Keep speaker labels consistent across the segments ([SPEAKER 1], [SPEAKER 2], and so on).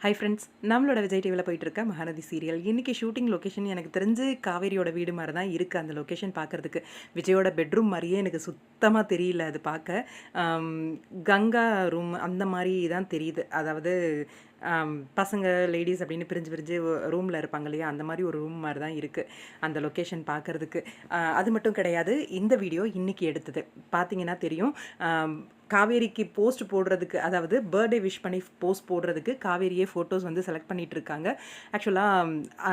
[SPEAKER 1] Hi friends, நம்மளோட விஜய் டிவியில் போயிட்டுருக்க மகாநதி சீரியல் இன்றைக்கி ஷூட்டிங் லொக்கேஷன் எனக்கு தெரிஞ்சு காவேரியோட வீடு மாதிரி தான் இருக்குது. அந்த லொக்கேஷன் பார்க்குறதுக்கு விஜயோட பெட்ரூம் மாதிரியே எனக்கு சுத்தமாக தெரியல. அது பார்க்க கங்கா ரூம் அந்த மாதிரி தான் தெரியுது. அதாவது பசங்க லேடிஸ் அப்படின்னு பிரிஞ்சு பிரிஞ்சு ரூமில் இருப்பாங்க இல்லையா, அந்த மாதிரி ஒரு ரூம் மாதிரி தான் இருக்குது அந்த லொக்கேஷன் பார்க்குறதுக்கு. அது மட்டும் கிடையாது, இந்த வீடியோ இன்றைக்கி எடுத்தது பார்த்தீங்கன்னா தெரியும். காவேரிக்கு போஸ்ட் போடுறதுக்கு, அதாவது பர்த்டே விஷ் பண்ணி போஸ்ட் போடுறதுக்கு காவேரியே ஃபோட்டோஸ் வந்து செலக்ட் பண்ணிகிட்டு இருக்காங்க. ஆக்சுவலாக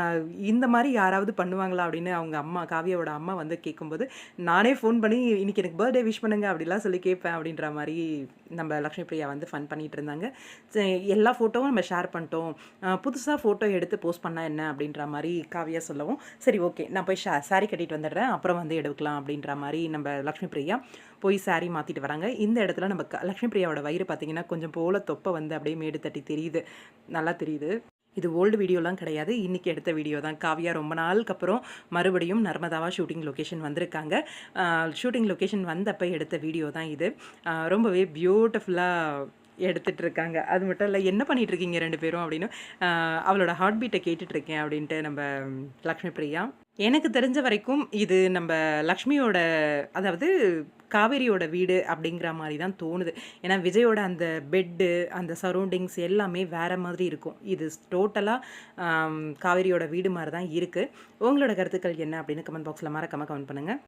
[SPEAKER 1] இந்த மாதிரி யாராவது பண்ணுவாங்களா அப்படின்னு அவங்க அம்மா, காவியாவோட அம்மா வந்து கேட்கும்போது, நானே ஃபோன் பண்ணி இன்றைக்கி எனக்கு பர்த்டே விஷ் பண்ணுங்க அப்படிலாம் சொல்லி கேட்பேன் அப்படின்ற மாதிரி நம்ம லக்ஷ்மி பிரியா வந்து ஃபன் பண்ணிகிட்டு இருந்தாங்க. எல்லா ஃபோட்டோவும் நம்ம ஷேர் பண்ணிட்டோம், புதுசாக ஃபோட்டோ எடுத்து போஸ்ட் பண்ணால் என்ன அப்படின்ற மாதிரி காவியா சொல்லவும், சரி ஓகே நான் போய் சாரி கட்டிட்டு வந்துடுறேன், அப்புறம் வந்து எடுக்கலாம் அப்படின்ற மாதிரி நம்ம லக்ஷ்மி பிரியா போய் சாரி மாற்றிட்டு வராங்க. இந்த இடத்துல நம்ம லக்ஷ்மி பிரியாவோட வயிறு பார்த்தீங்கன்னா கொஞ்சம் போல தொப்பை வந்து அப்படியே மேடு தட்டி தெரியுது, நல்லா தெரியுது. இது ஓல்டு வீடியோலாம் கிடையாது, இன்றைக்கி எடுத்த வீடியோ தான். காவியா ரொம்ப நாளுக்கு அப்புறம் மறுபடியும் நர்மதாவாக ஷூட்டிங் லொக்கேஷன் வந்திருக்காங்க. ஷூட்டிங் லொக்கேஷன் வந்தப்போ எடுத்த வீடியோ தான் இது. ரொம்பவே பியூட்டிஃபுல்லாக எடுத்துகிட்டு இருக்காங்க. அது மட்டும் இல்லை, என்ன பண்ணிகிட்டு இருக்கீங்க ரெண்டு பேரும் அப்படின்னு அவளோட ஹார்ட் பீட்டை கேட்டுட்ருக்கேன் அப்படின்ட்டு நம்ம லக்ஷ்மி பிரியா. எனக்கு தெரிஞ்ச வரைக்கும் இது நம்ம லக்ஷ்மியோட, அதாவது காவேரியோட வீடு அப்படிங்கிற மாதிரி தான் தோணுது. ஏன்னா விஜயோட அந்த பெட்டு, அந்த சரௌண்டிங்ஸ் எல்லாமே வேறு மாதிரி இருக்கும். இது டோட்டலாக காவேரியோட வீடு மாதிரி தான் இருக்குது. உங்களோட கருத்துக்கள் என்ன அப்படின்னு கமெண்ட் பாக்ஸில் மறக்காம கமெண்ட் பண்ணுங்கள்.